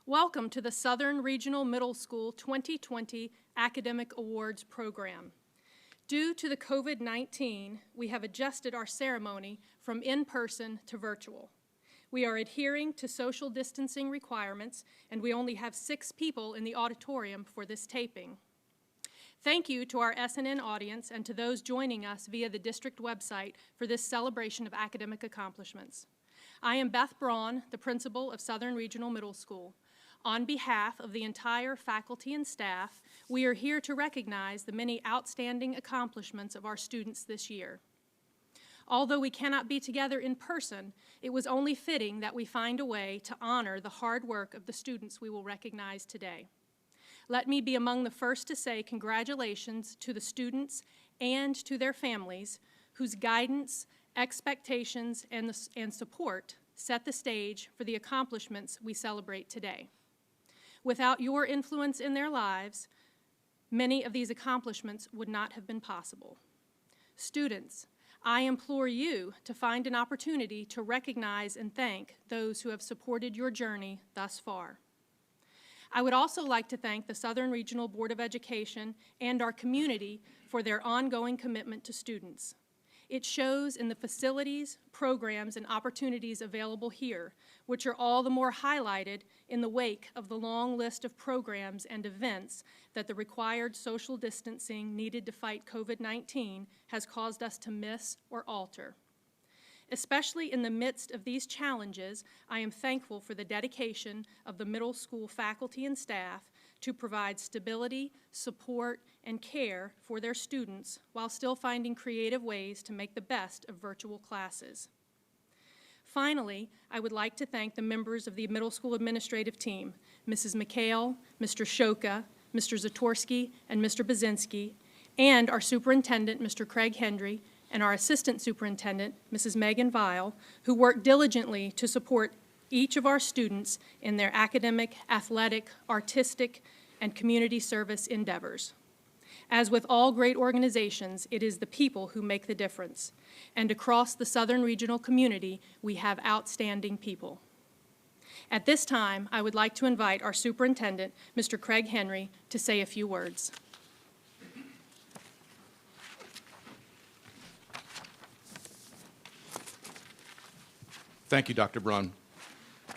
Welcome to the Southern Regional Middle School 2020 Academic Awards Program. Due to the COVID-19, we have adjusted our ceremony from in-person to virtual. We are adhering to social distancing requirements, and we only have 6 people in the auditorium for this taping. Thank you to our SNN audience and to those joining us via the district website for this celebration of academic accomplishments. I am Beth Braun, the principal of Southern Regional Middle School. On behalf of the entire faculty and staff, we are here to recognize the many outstanding accomplishments of our students this year. Although we cannot be together in person, it was only fitting that we find a way to honor the hard work of the students we will recognize today. Let me be among the first to say congratulations to the students and to their families whose guidance, expectations, and support set the stage for the accomplishments we celebrate today. Without your influence in their lives, many of these accomplishments would not have been possible. Students, I implore you to find an opportunity to recognize and thank those who have supported your journey thus far. I would also like to thank the Southern Regional Board of Education and our community for their ongoing commitment to students. It shows in the facilities, programs, and opportunities available here, which are all the more highlighted in the wake of the long list of programs and events that the required social distancing needed to fight COVID-19 has caused us to miss or alter. Especially in the midst of these challenges, I am thankful for the dedication of the middle school faculty and staff to provide stability, support, and care for their students while still finding creative ways to make the best of virtual classes. Finally, I would like to thank the members of the middle school administrative team, Mrs. McHale, Mr. Shoka, Mr. Zatorsky, and Mr. Bazinski, and our superintendent, Mr. Craig Hendry, and our assistant superintendent, Mrs. Megan Vile, who worked diligently to support each of our students in their academic, athletic, artistic, and community service endeavors. As with all great organizations, it is the people who make the difference. And across the Southern Regional community, we have outstanding people. At this time, I would like to invite our superintendent, Mr. Craig Henry, to say a few words. Thank you, Dr. Braun.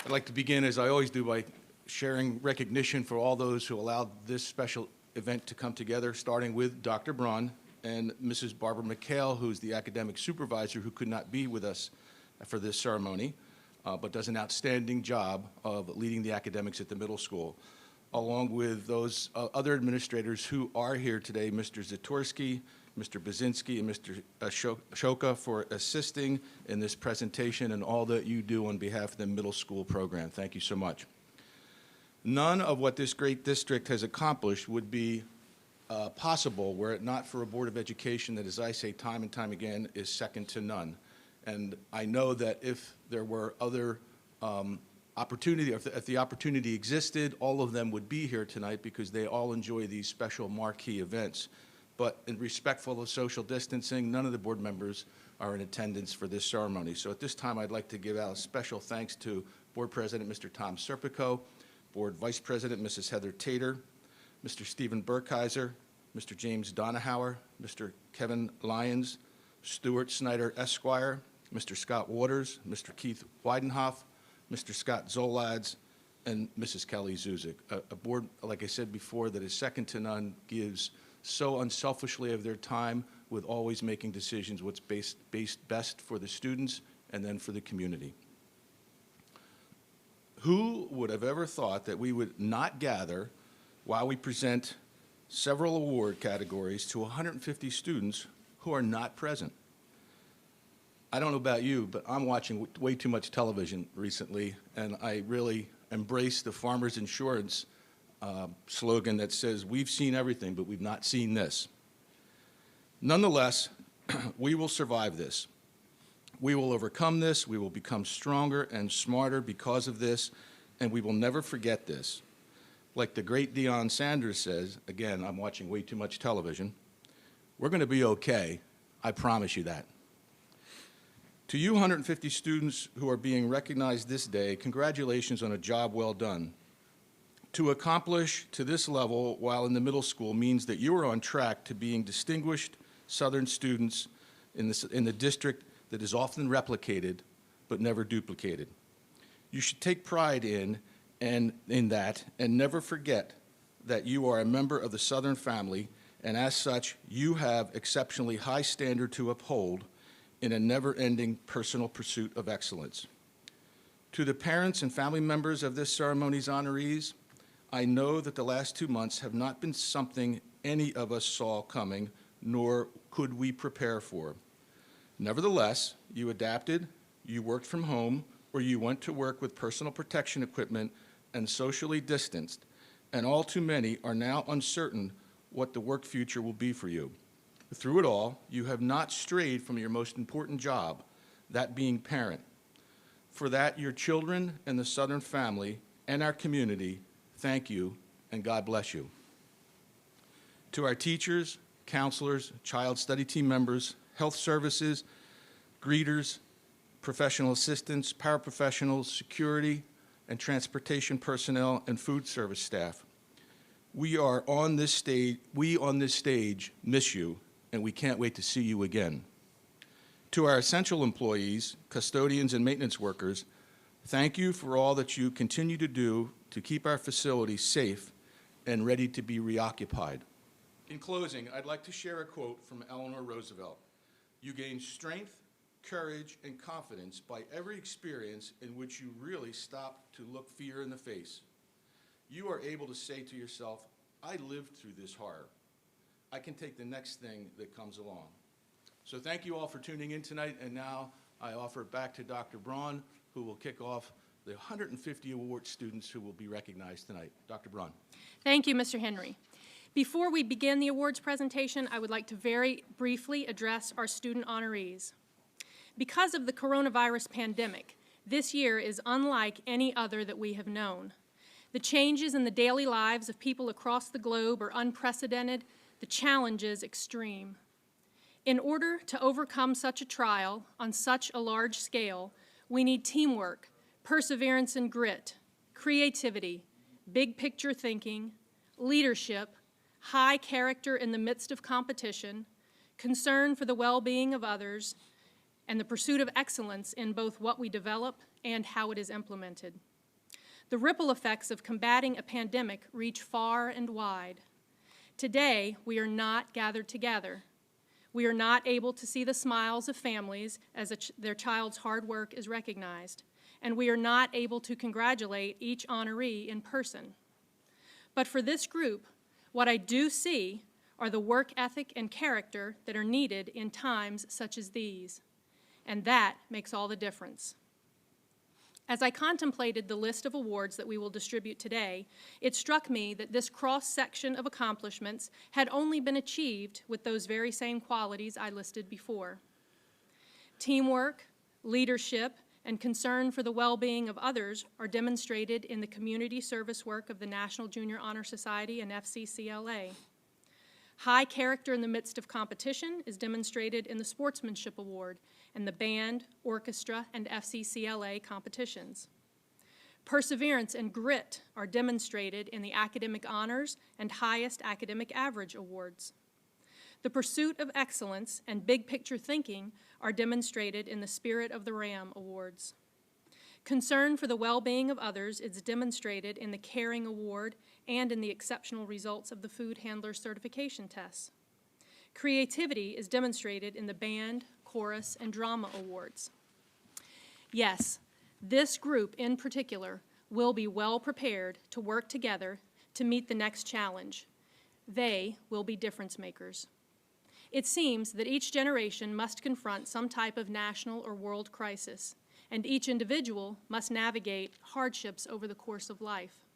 I'd like to begin, as I always do, by sharing recognition for all those who allowed this special event to come together, starting with Dr. Braun and Mrs. Barbara McHale, who's the academic supervisor who could not be with us for this ceremony, but does an outstanding job of leading the academics at the middle school, along with those other administrators who are here today, Mr. Zatorsky, Mr. Bazinski, and Mr. Shoka for assisting in this presentation and all that you do on behalf of the middle school program. Thank you so much. None of what this great district has accomplished would be possible were it not for a Board of Education that, as I say time and time again, is second to none. And I know that if there were other opportunity, if the opportunity existed, all of them would be here tonight because they all enjoy these special marquee events. But in respectful of social distancing, none of the board members are in attendance for this ceremony. So at this time, I'd like to give out a special thanks to Board President Mr. Tom Serpico, Board Vice President Mrs. Heather Tater, Mr. Stephen Burkheiser, Mr. James Donahauer, Mr. Kevin Lyons, Stuart Snyder Esquire, Mr. Scott Waters, Mr. Keith Weidenhoff, Mr. Scott Zolads, and Mrs. Kelly Zuzik. A board, like I said before, that is second to none, gives so unselfishly of their time with always making decisions what's best for the students and then for the community. Who would have ever thought that we would not gather while we present several award categories to 150 students who are not present? I don't know about you, but I'm watching way too much television recently, and I really embrace the Farmers Insurance slogan that says, "We've seen everything, but we've not seen this." Nonetheless, we will survive this. We will overcome this. We will become stronger and smarter because of this, and we will never forget this. Like the great Deion Sanders says, again, I'm watching way too much television, we're going to be okay. I promise you that. To you 150 students who are being recognized this day, congratulations on a job well done. To accomplish to this level while in the middle school means that you are on track to being distinguished Southern students in the district that is often replicated but never duplicated. You should take pride in that and never forget that you are a member of the Southern family, and as such, you have exceptionally high standard to uphold in a never-ending personal pursuit of excellence. To the parents and family members of this ceremony's honorees, I know that the last 2 months have not been something any of us saw coming, nor could we prepare for. Nevertheless, you adapted, you worked from home, or you went to work with personal protection equipment and socially distanced, and all too many are now uncertain what the work future will be for you. Through it all, you have not strayed from your most important job, that being parent. For that, your children and the Southern family and our community, thank you, and God bless you. To our teachers, counselors, child study team members, health services, greeters, professional assistants, paraprofessionals, security, and transportation personnel, and food service staff, we on this stage miss you, and we can't wait to see you again. To our essential employees, custodians, and maintenance workers, thank you for all that you continue to do to keep our facilities safe and ready to be reoccupied. In closing, I'd like to share a quote from Eleanor Roosevelt. You gain strength, courage, and confidence by every experience in which you really stop to look fear in the face. You are able to say to yourself, I lived through this horror. I can take the next thing that comes along. So thank you all for tuning in tonight, and now I offer it back to Dr. Braun, who will kick off the 150 award students who will be recognized tonight. Dr. Braun. Thank you, Mr. Henry. Before we begin the awards presentation, I would like to very briefly address our student honorees. Because of the coronavirus pandemic, this year is unlike any other that we have known. The changes in the daily lives of people across the globe are unprecedented, the challenges extreme. In order to overcome such a trial on such a large scale, we need teamwork, perseverance and grit, creativity, big picture thinking, leadership, high character in the midst of competition, concern for the well-being of others, and the pursuit of excellence in both what we develop and how it is implemented. The ripple effects of combating a pandemic reach far and wide. Today, we are not gathered together. We are not able to see the smiles of families as their child's hard work is recognized, and we are not able to congratulate each honoree in person. But for this group, what I do see are the work ethic and character that are needed in times such as these, and that makes all the difference. As I contemplated the list of awards that we will distribute today, it struck me that this cross-section of accomplishments had only been achieved with those very same qualities I listed before. Teamwork, leadership, and concern for the well-being of others are demonstrated in the community service work of the National Junior Honor Society and FCCLA. High character in the midst of competition is demonstrated in the Sportsmanship Award and the band, orchestra, and FCCLA competitions. Perseverance and grit are demonstrated in the Academic Honors and Highest Academic Average Awards. The pursuit of excellence and big picture thinking are demonstrated in the Spirit of the Ram Awards. Concern for the well-being of others is demonstrated in the Caring Award and in the exceptional results of the Food Handler Certification tests. Creativity is demonstrated in the Band, Chorus, and Drama Awards. Yes, this group in particular will be well prepared to work together to meet the next challenge. They will be difference makers. It seems that each generation must confront some type of national or world crisis, and each individual must navigate hardships over the course of life.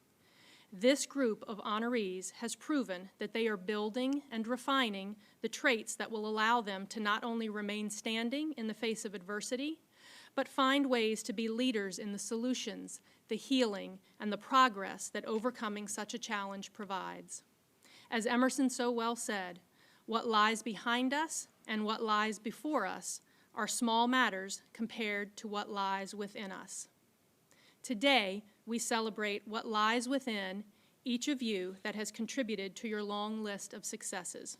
This group of honorees has proven that they are building and refining the traits that will allow them to not only remain standing in the face of adversity, but find ways to be leaders in the solutions, the healing, and the progress that overcoming such a challenge provides. As Emerson so well said, what lies behind us and what lies before us are small matters compared to what lies within us. Today, we celebrate what lies within each of you that has contributed to your long list of successes.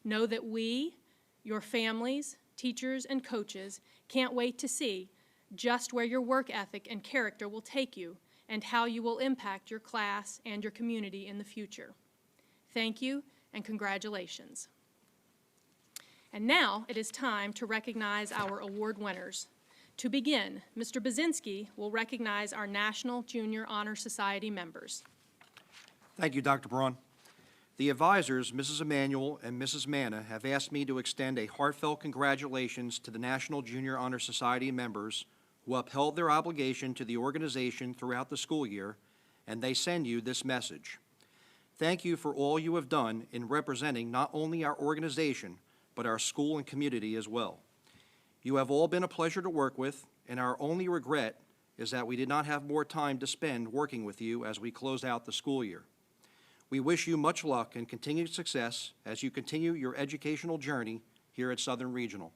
Know that we, your families, teachers, and coaches can't wait to see just where your work ethic and character will take you and how you will impact your class and your community in the future. Thank you and congratulations. And now it is time to recognize our award winners. To begin, Mr. Bazinski will recognize our National Junior Honor Society members. Thank you, Dr. Braun. The advisors, Mrs. Emanuel and Mrs. Manna, have asked me to extend a heartfelt congratulations to the National Junior Honor Society members who upheld their obligation to the organization throughout the school year, and they send you this message. Thank you for all you have done in representing not only our organization, but our school and community as well. You have all been a pleasure to work with, and our only regret is that we did not have more time to spend working with you as we close out the school year. We wish you much luck and continued success as you continue your educational journey here at Southern Regional.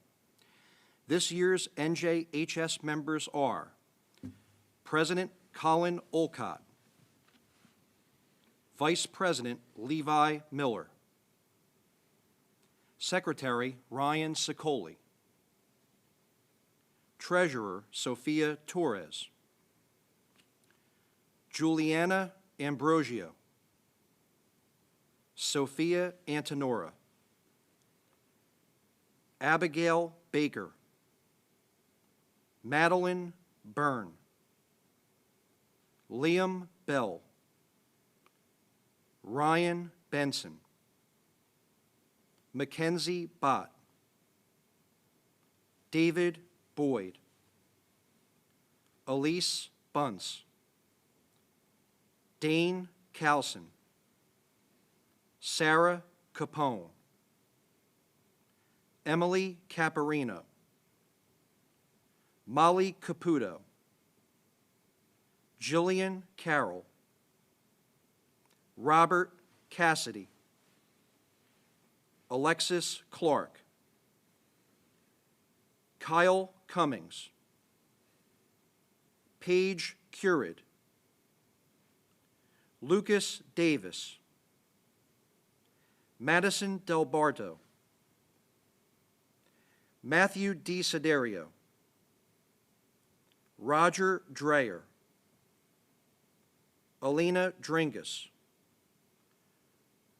This year's NJHS members are President Colin Olcott, Vice President Levi Miller, Secretary Ryan Sicoli, Treasurer Sophia Torres, Juliana Ambrosio, Sophia Antonora, Abigail Baker, Madeline Byrne, Liam Bell, Ryan Benson, Mackenzie Bott, David Boyd, Elise Bunce, Dane Calson, Sarah Capone, Emily Caparino, Molly Caputo, Jillian Carroll, Robert Cassidy, Alexis Clark, Kyle Cummings, Paige Curid, Lucas Davis, Madison Del Bardo, Matthew D. Siderio, Roger Dreyer, Alina Dringus,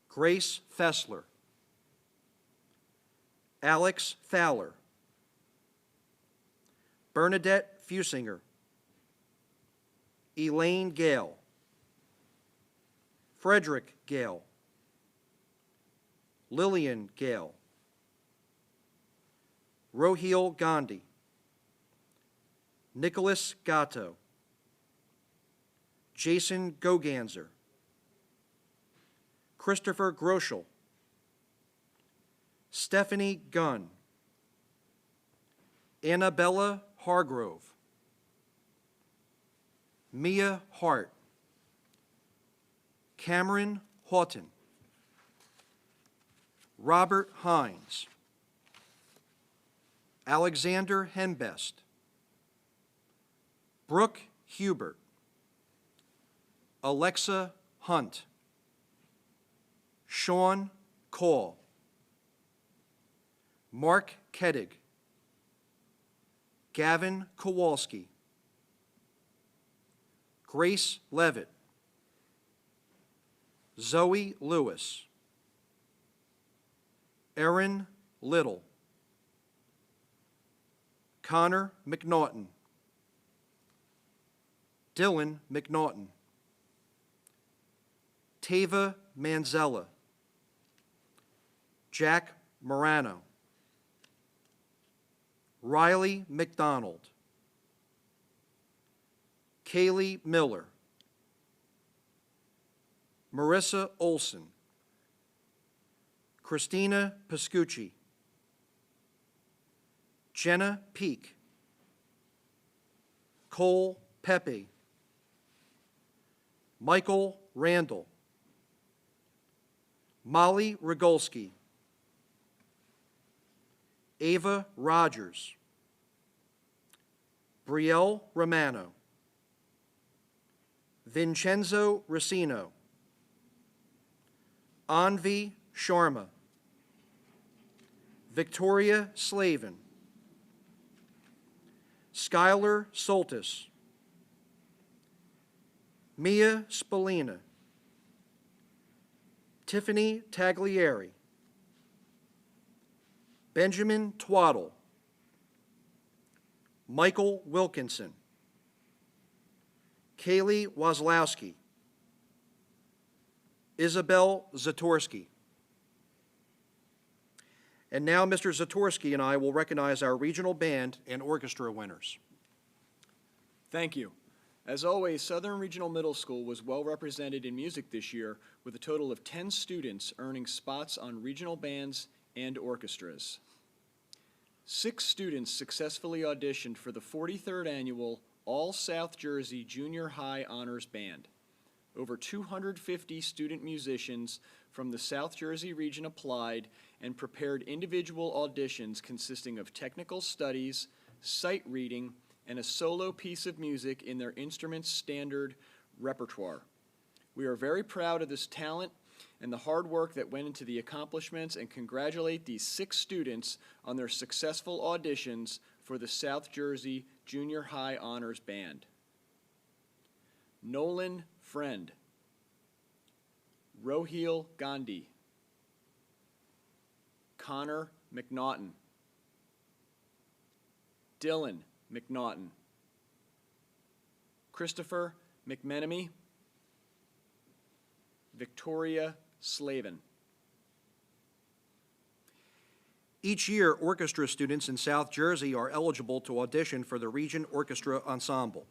Grace Fessler, Alex Fowler, Bernadette Fusinger, Elaine Gale, Frederick Gale, Lillian Gale, Rohil Gandhi, Nicholas Gatto, Jason Goganzer, Christopher Groschel, Stephanie Gunn, Annabella Hargrove, Mia Hart, Cameron Houghton, Robert Hines, Alexander Hembest, Brooke Hubert, Alexa Hunt, Sean Call, Mark Kettig, Gavin Kowalski, Grace Levitt, Zoe Lewis, Erin Little, Connor McNaughton, Dylan McNaughton, Tava Manzella, Jack Morano, Riley McDonald, Kaylee Miller, Marissa Olson, Christina Pascucci, Jenna Peak, Cole Pepe, Michael Randall, Molly Rogolski, Ava Rogers, Brielle Romano, Vincenzo Racino, Anvi Sharma, Victoria Slavin, Skylar Soltis, Mia Spallina, Tiffany Taglieri, Benjamin Twaddle, Michael Wilkinson, Kaylee Wazlowski, Isabel Zatorsky. And now Mr. Zatorsky and I will recognize our regional band and orchestra winners. Thank you. As always, Southern Regional Middle School was well represented in music this year with a total of 10 students earning spots on regional bands and orchestras. 6 students successfully auditioned for the 43rd annual All South Jersey Junior High Honors Band. Over 250 student musicians from the South Jersey region applied and prepared individual auditions consisting of technical studies, sight reading, and a solo piece of music in their instrument's standard repertoire. We are very proud of this talent and the hard work that went into the accomplishments and congratulate these 6 students on their successful auditions for the South Jersey Junior High Honors Band. Nolan Friend, Rohil Gandhi, Connor McNaughton, Dylan McNaughton, Christopher McMenemy, Victoria Slavin. Each year, orchestra students in South Jersey are eligible to audition for the Region Orchestra Ensemble.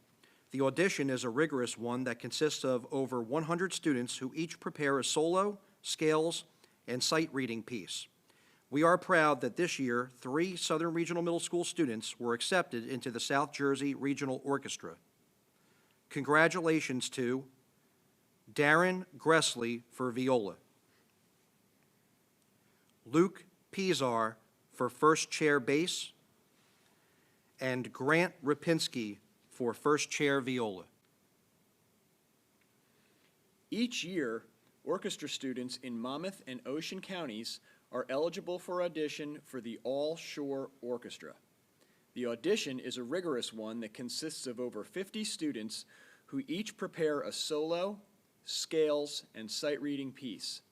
The audition is a rigorous one that consists of over 100 students who each prepare a solo, scales, and sight reading piece. We are proud that this year, 3 Southern Regional Middle School students were accepted into the South Jersey Regional Orchestra. Congratulations to Darren Gressley for viola, Luke Pizar for first chair bass, and Grant Rapinski for first chair viola. Each year, orchestra students in Monmouth and Ocean counties are eligible for audition for the All Shore Orchestra. The audition is a rigorous one that consists of over 50 students who each prepare a solo, scales, and sight reading piece.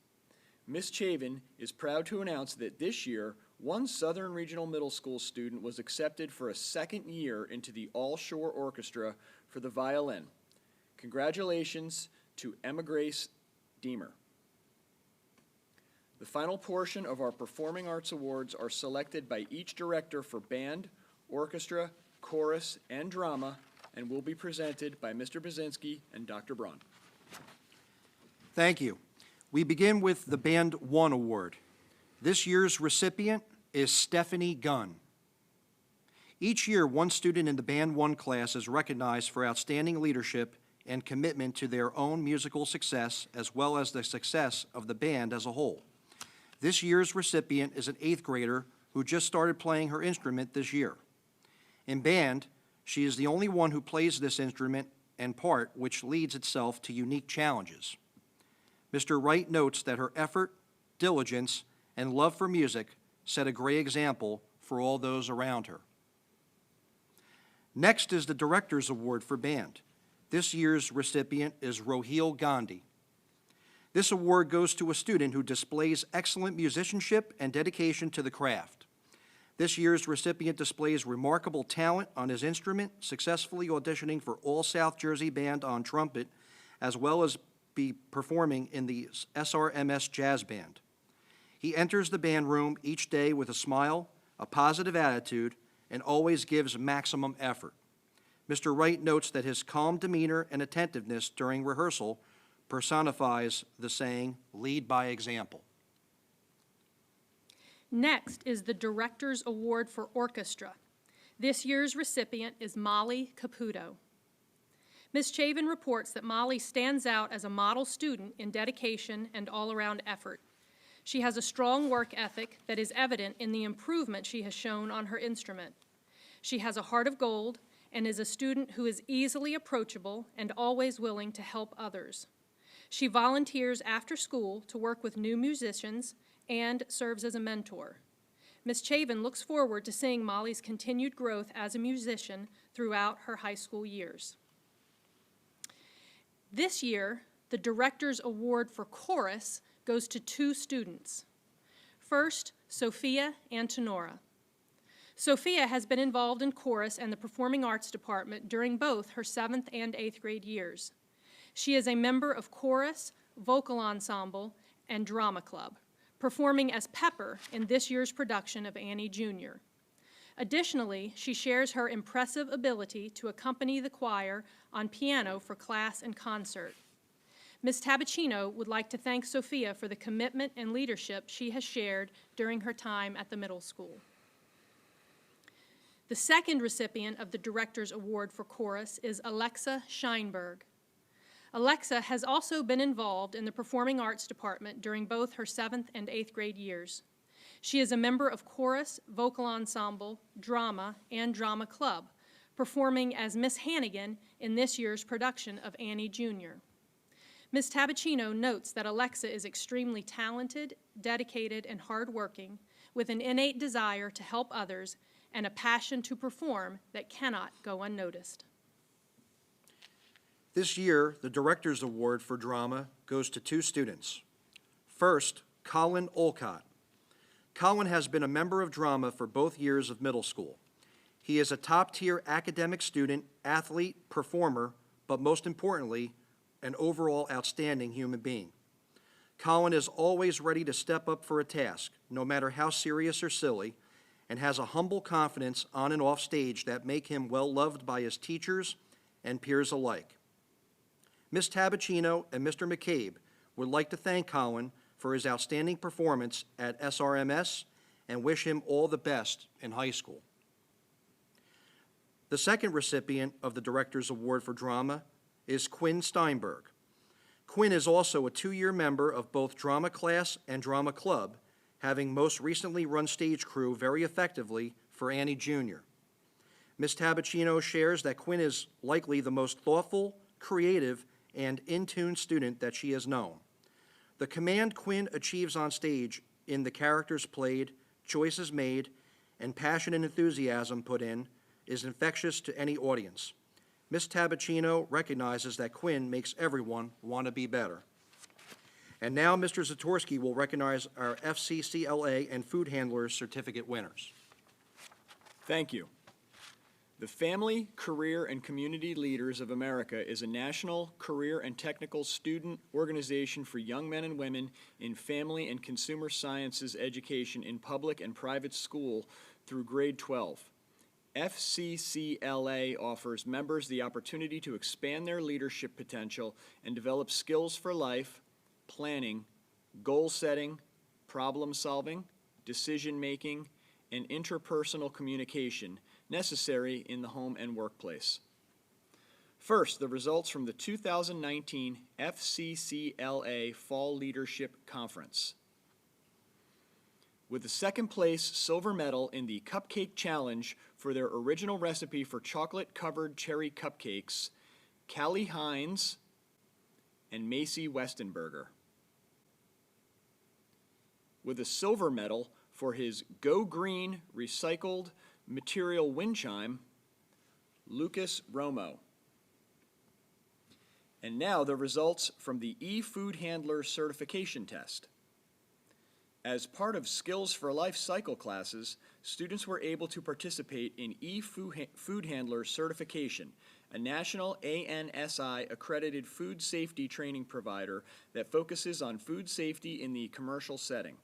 Ms. Chavin is proud to announce that this year, 1 Southern Regional Middle School student was accepted for a 2nd year into the All Shore Orchestra for the violin. Congratulations to Emma Grace Deemer. The final portion of our Performing Arts Awards are selected by each director for band, orchestra, chorus, and drama, and will be presented by Mr. Baczynski and Dr. Braun. Thank you. We begin with the Band 1 Award. This year's recipient is Stephanie Gunn. Each year, 1 student in the Band 1 class is recognized for outstanding leadership and commitment to their own musical success, as well as the success of the band as a whole. This year's recipient is an 8th grader who just started playing her instrument this year. In band, she is the only one who plays this instrument and part, which leads itself to unique challenges. Mr. Wright notes that her effort, diligence, and love for music set a great example for all those around her. Next is the Director's Award for Band. This year's recipient is Rohil Gandhi. This award goes to a student who displays excellent musicianship and dedication to the craft. This year's recipient displays remarkable talent on his instrument, successfully auditioning for All South Jersey Band on trumpet, as well as be performing in the SRMS Jazz Band. He enters the band room each day with a smile, a positive attitude, and always gives maximum effort. Mr. Wright notes that his calm demeanor and attentiveness during rehearsal personifies the saying, "Lead by example." Next is the Director's Award for Orchestra. This year's recipient is Molly Caputo. Ms. Chavin reports that Molly stands out as a model student in dedication and all-around effort. She has a strong work ethic that is evident in the improvement she has shown on her instrument. She has a heart of gold and is a student who is easily approachable and always willing to help others. She volunteers after school to work with new musicians and serves as a mentor. Ms. Chavin looks forward to seeing Molly's continued growth as a musician throughout her high school years. This year, the Director's Award for Chorus goes to 2 students. First, Sophia Antonora. Sophia has been involved in chorus and the Performing Arts Department during both her 7th and 8th grade years. She is a member of chorus, vocal ensemble, and drama club, performing as Pepper in this year's production of Annie Jr. Additionally, she shares her impressive ability to accompany the choir on piano for class and concert. Ms. Tabacino would like to thank Sophia for the commitment and leadership she has shared during her time at the middle school. The second recipient of the Director's Award for Chorus is Alexa Scheinberg. Alexa has also been involved in the Performing Arts Department during both her 7th and 8th grade years. She is a member of chorus, vocal ensemble, drama, and drama club, performing as Miss Hannigan in this year's production of Annie Jr. Ms. Tabacino notes that Alexa is extremely talented, dedicated, and hardworking, with an innate desire to help others and a passion to perform that cannot go unnoticed. This year, the Director's Award for Drama goes to 2 students. First, Colin Olcott. Colin has been a member of drama for both years of middle school. He is a top-tier academic student, athlete, performer, but most importantly, an overall outstanding human being. Colin is always ready to step up for a task, no matter how serious or silly, and has a humble confidence on and off stage that make him well-loved by his teachers and peers alike. Ms. Tabacino and Mr. McCabe would like to thank Colin for his outstanding performance at SRMS and wish him all the best in high school. The second recipient of the Director's Award for Drama is Quinn Steinberg. Quinn is also a 2-year member of both drama class and drama club, having most recently run stage crew very effectively for Annie Jr. Ms. Tabacino shares that Quinn is likely the most thoughtful, creative, and in-tune student that she has known. The command Quinn achieves on stage in the characters played, choices made, and passion and enthusiasm put in is infectious to any audience. Ms. Tabacino recognizes that Quinn makes everyone want to be better. And now Mr. Zatorsky will recognize our FCCLA and Food Handlers Certificate winners. Thank you. The Family, Career, and Community Leaders of America is a national career and technical student organization for young men and women in family and consumer sciences education in public and private school through grade 12. FCCLA offers members the opportunity to expand their leadership potential and develop skills for life, planning, goal setting, problem solving, decision making, and interpersonal communication necessary in the home and workplace. First, the results from the 2019 FCCLA Fall Leadership Conference. With the second place silver medal in the Cupcake Challenge for their original recipe for chocolate-covered cherry cupcakes, Callie Hines and Macy Westenberger. With a silver medal for his Go Green recycled material wind chime, Lucas Romo. And now the results from the E-Food Handler Certification Test. As part of Skills for Life cycle classes, students were able to participate in E-Food Handler Certification, a national ANSI accredited food safety training provider that focuses on food safety in the commercial setting.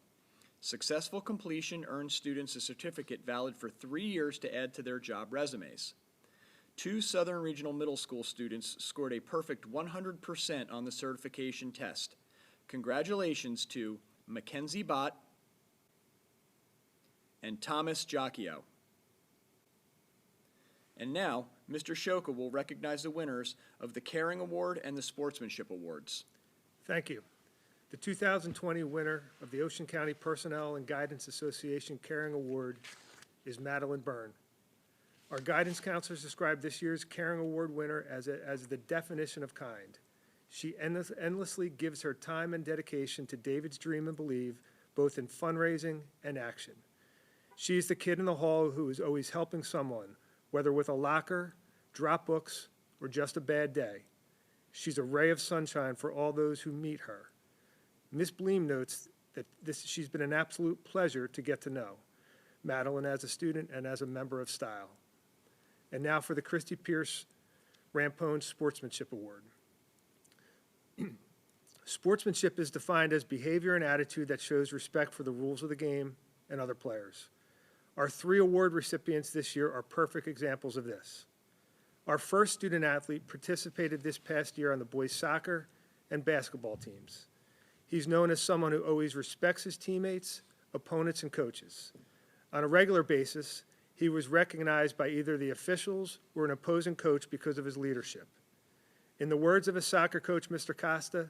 Successful completion earns students a certificate valid for 3 years to add to their job resumes. 2 Southern Regional Middle School students scored a perfect 100% on the certification test. Congratulations to Mackenzie Bott and Thomas Giacchio. And now, Mr. Shoka will recognize the winners of the Caring Award and the Sportsmanship Awards. Thank you. The 2020 winner of the Ocean County Personnel and Guidance Association Caring Award is Madeline Byrne. Our guidance counselors described this year's Caring Award winner as the definition of kind. She endlessly gives her time and dedication to David's Dream and Believe, both in fundraising and action. She is the kid in the hall who is always helping someone, whether with a locker, drop books, or just a bad day. She's a ray of sunshine for all those who meet her. Ms. Bleem notes that she's been an absolute pleasure to get to know, Madeline as a student and as a member of Style. And now for the Christy Pierce Rampone Sportsmanship Award. Sportsmanship is defined as behavior and attitude that shows respect for the rules of the game and other players. Our 3 award recipients this year are perfect examples of this. Our first student athlete participated this past year on the boys' soccer and basketball teams. He's known as someone who always respects his teammates, opponents, and coaches. On a regular basis, he was recognized by either the officials or an opposing coach because of his leadership. In the words of his soccer coach, Mr. Costa,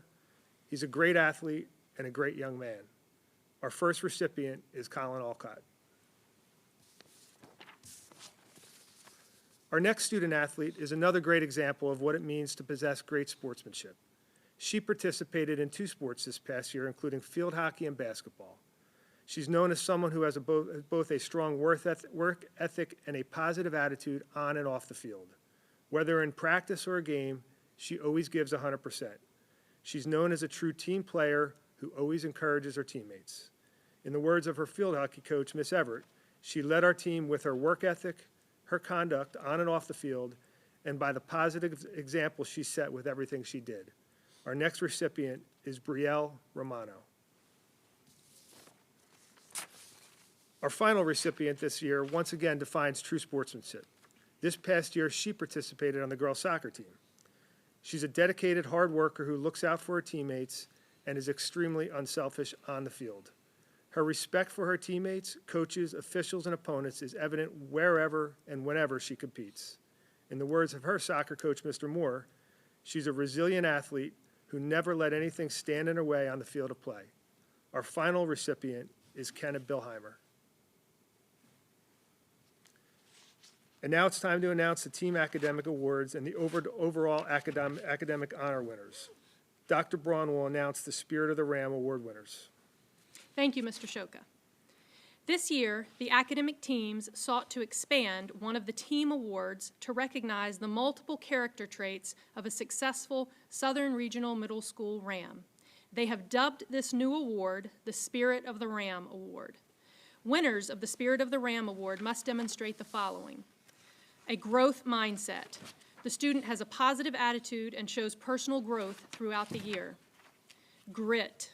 he's a great athlete and a great young man. Our first recipient is Colin Alcott. Our next student athlete is another great example of what it means to possess great sportsmanship. She participated in 2 sports this past year, including field hockey and basketball. She's known as someone who has both a strong work ethic and a positive attitude on and off the field. Whether in practice or a game, she always gives 100%. She's known as a true team player who always encourages her teammates. In the words of her field hockey coach, Miss Everett, she led our team with her work ethic, her conduct on and off the field, and by the positive example she set with everything she did. Our next recipient is Brielle Romano. Our final recipient this year once again defines true sportsmanship. This past year, she participated on the girls' soccer team. She's a dedicated hard worker who looks out for her teammates and is extremely unselfish on the field. Her respect for her teammates, coaches, officials, and opponents is evident wherever and whenever she competes. In the words of her soccer coach, Mr. Moore, she's a resilient athlete who never let anything stand in her way on the field of play. Our final recipient is Kenneth Bilheimer. And now it's time to announce the Team Academic Awards and the overall academic honor winners. Dr. Braun will announce the Spirit of the Ram Award winners. Thank you, Mr. Shoka. This year, the academic teams sought to expand one of the team awards to recognize the multiple character traits of a successful Southern Regional Middle School Ram. They have dubbed this new award the Spirit of the Ram Award. Winners of the Spirit of the Ram Award must demonstrate the following: a growth mindset. The student has a positive attitude and shows personal growth throughout the year. Grit.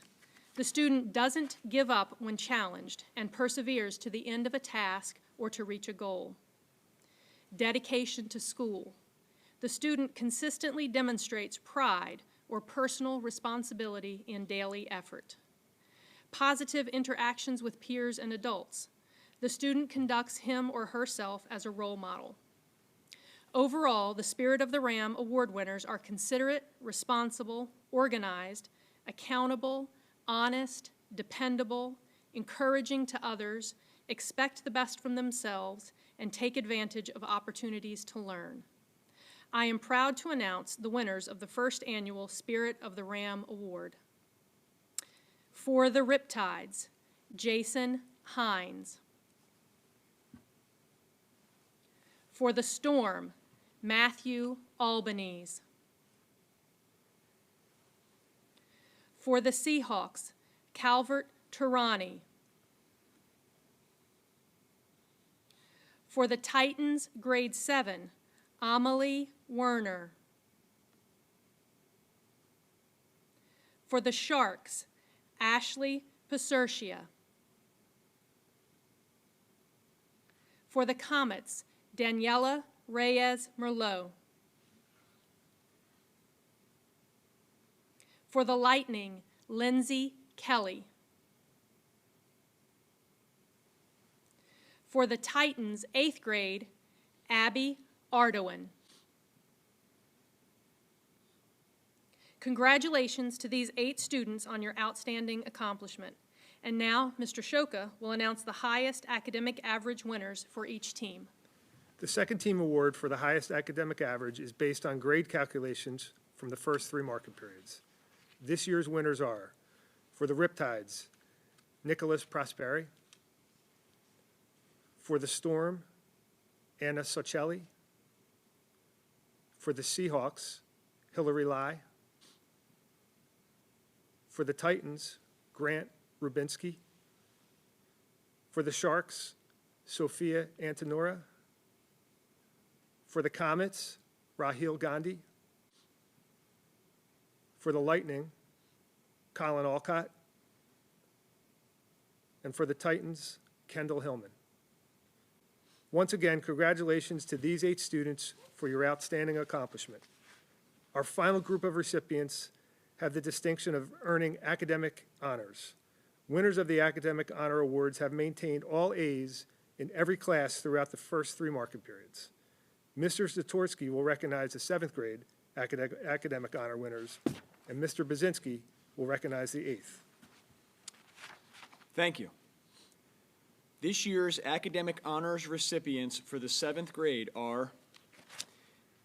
The student doesn't give up when challenged and perseveres to the end of a task or to reach a goal. Dedication to school. The student consistently demonstrates pride or personal responsibility in daily effort. Positive interactions with peers and adults. The student conducts him or herself as a role model. Overall, the Spirit of the Ram Award winners are considerate, responsible, organized, accountable, honest, dependable, encouraging to others, expect the best from themselves, and take advantage of opportunities to learn. I am proud to announce the winners of the first annual Spirit of the Ram Award. For the Riptides, Jason Hines. For the Storm, Matthew Albanese. For the Seahawks, Calvert Tarani. For the Titans, grade 7, Amelie Werner. For the Sharks, Ashley Pasertia. For the Comets, Daniela Reyes Merlot. For the Lightning, Lindsay Kelly. For the Titans, 8th grade, Abby Ardoin. Congratulations to these 8 students on your outstanding accomplishment. And now, Mr. Shoka will announce the highest academic average winners for each team. The second team award for the highest academic average is based on grade calculations from the first three market periods. This year's winners are, for the Riptides, Nicholas Prosperi. For the Storm, Anna Socelli. For the Seahawks, Hillary Lai. For the Titans, Grant Rubinsky. For the Sharks, Sophia Antonora. For the Comets, Rahil Gandhi. For the Lightning, Colin Alcott. And for the Titans, Kendall Hillman. Once again, congratulations to these 8 students for your outstanding accomplishment. Our final group of recipients have the distinction of earning academic honors. Winners of the Academic Honor Awards have maintained all A's in every class throughout the first 3 market periods. Mr. Zatorsky will recognize the 7th grade academic honor winners, and Mr. Bazinski will recognize the 8th. Thank you. This year's academic honors recipients for the 7th grade are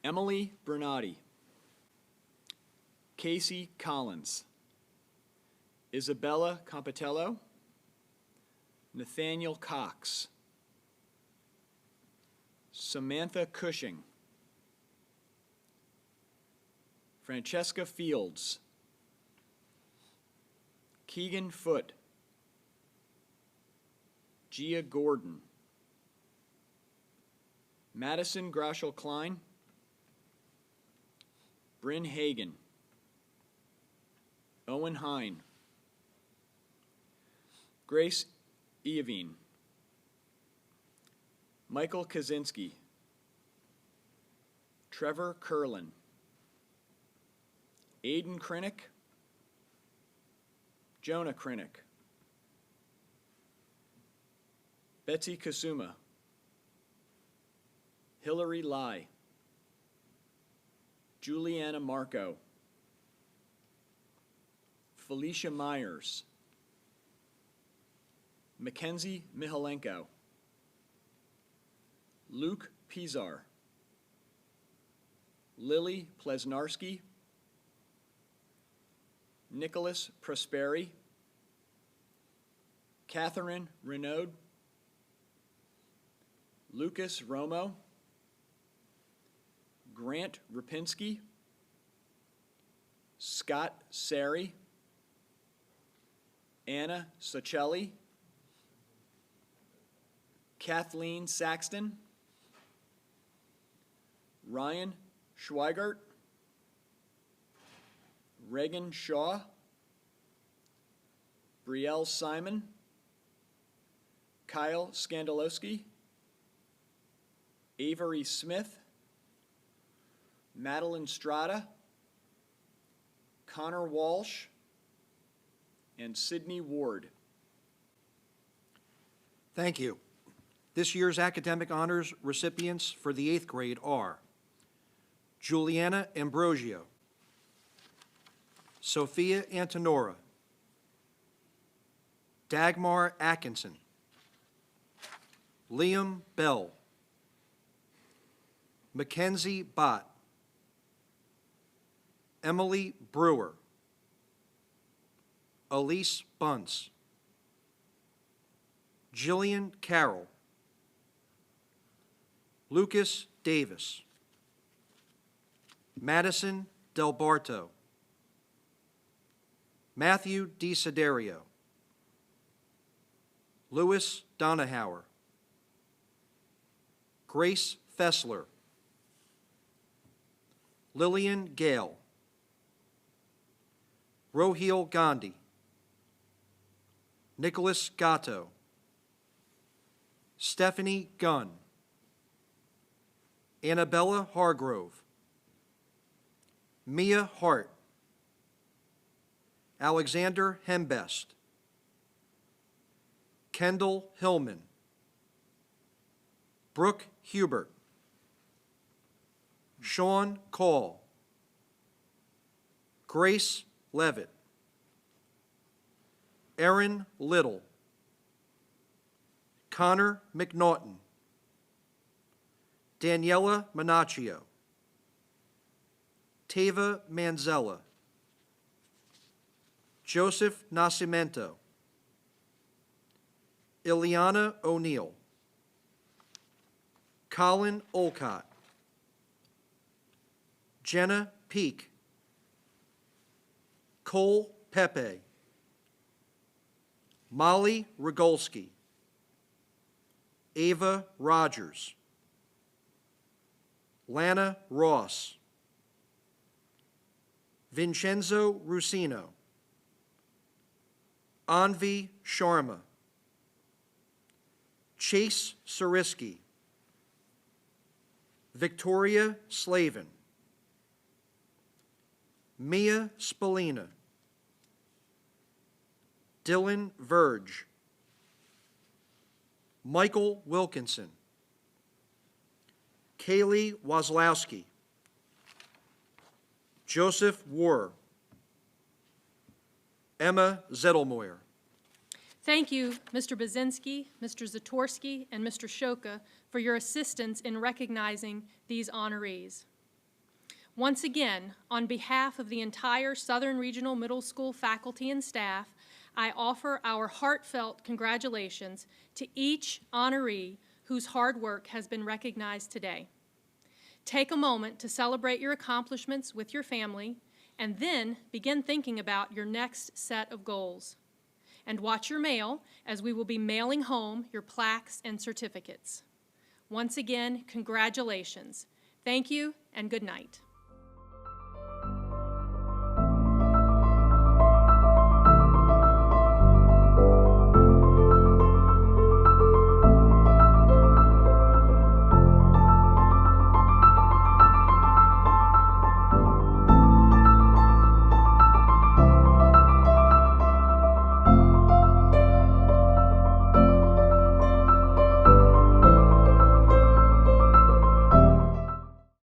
Emily Bernardi, Casey Collins, Isabella Compitello, Nathaniel Cox, Samantha Cushing, Francesca Fields, Keegan Foote, Gia Gordon, Madison Groschel Klein, Bryn Hagan, Owen Hine, Grace Iovine, Michael Kaczynski, Trevor Curlin, Aiden Krinick, Jonah Krinick, Betsy Kasuma, Hillary Lai, Juliana Marco, Felicia Myers, Mackenzie Mihalenko, Luke Pizar, Lily Plesnarski, Nicholas Prosperi, Catherine Renaud, Lucas Romo, Grant Rapinski, Scott Sari, Anna Socelli, Kathleen Saxton, Ryan Schweigert, Reagan Shaw, Brielle Simon, Kyle Skandalowski, Avery Smith, Madeline Strada, Connor Walsh, and Sydney Ward. Thank you. This year's academic honors recipients for the 8th grade are Juliana Ambrosio, Sophia Antonora, Dagmar Atkinson, Liam Bell, Mackenzie Bott, Emily Brewer, Elise Bunce, Jillian Carroll, Lucas Davis, Madison Del Barto, Matthew DeSiderio, Louis Donahauer, Grace Fessler, Lillian Gale, Rohil Gandhi, Nicholas Gatto, Stephanie Gunn, Annabella Hargrove, Mia Hart, Alexander Hembest, Kendall Hillman, Brooke Hubert, Sean Call, Grace Levitt, Erin Little, Connor McNaughton, Daniela Minaccio, Tava Manzella, Joseph Nascimento, Ileana O'Neill, Colin Olcott, Jenna Peak, Cole Pepe, Molly Rogolski, Ava Rogers, Lana Ross, Vincenzo Rusino, Anvi Sharma, Chase Sariski, Victoria Slavin, Mia Spallina, Dylan Verge, Michael Wilkinson, Kaylee Wazlowski, Joseph War, Emma Zettelmoyer. Thank you, Mr. Bazinski, Mr. Zatorsky, and Mr. Shoka for your assistance in recognizing these honorees. Once again, on behalf of the entire Southern Regional Middle School faculty and staff, I offer our heartfelt congratulations to each honoree whose hard work has been recognized today. Take a moment to celebrate your accomplishments with your family, and then begin thinking about your next set of goals. And watch your mail, as we will be mailing home your plaques and certificates. Once again, congratulations. Thank you, and good night.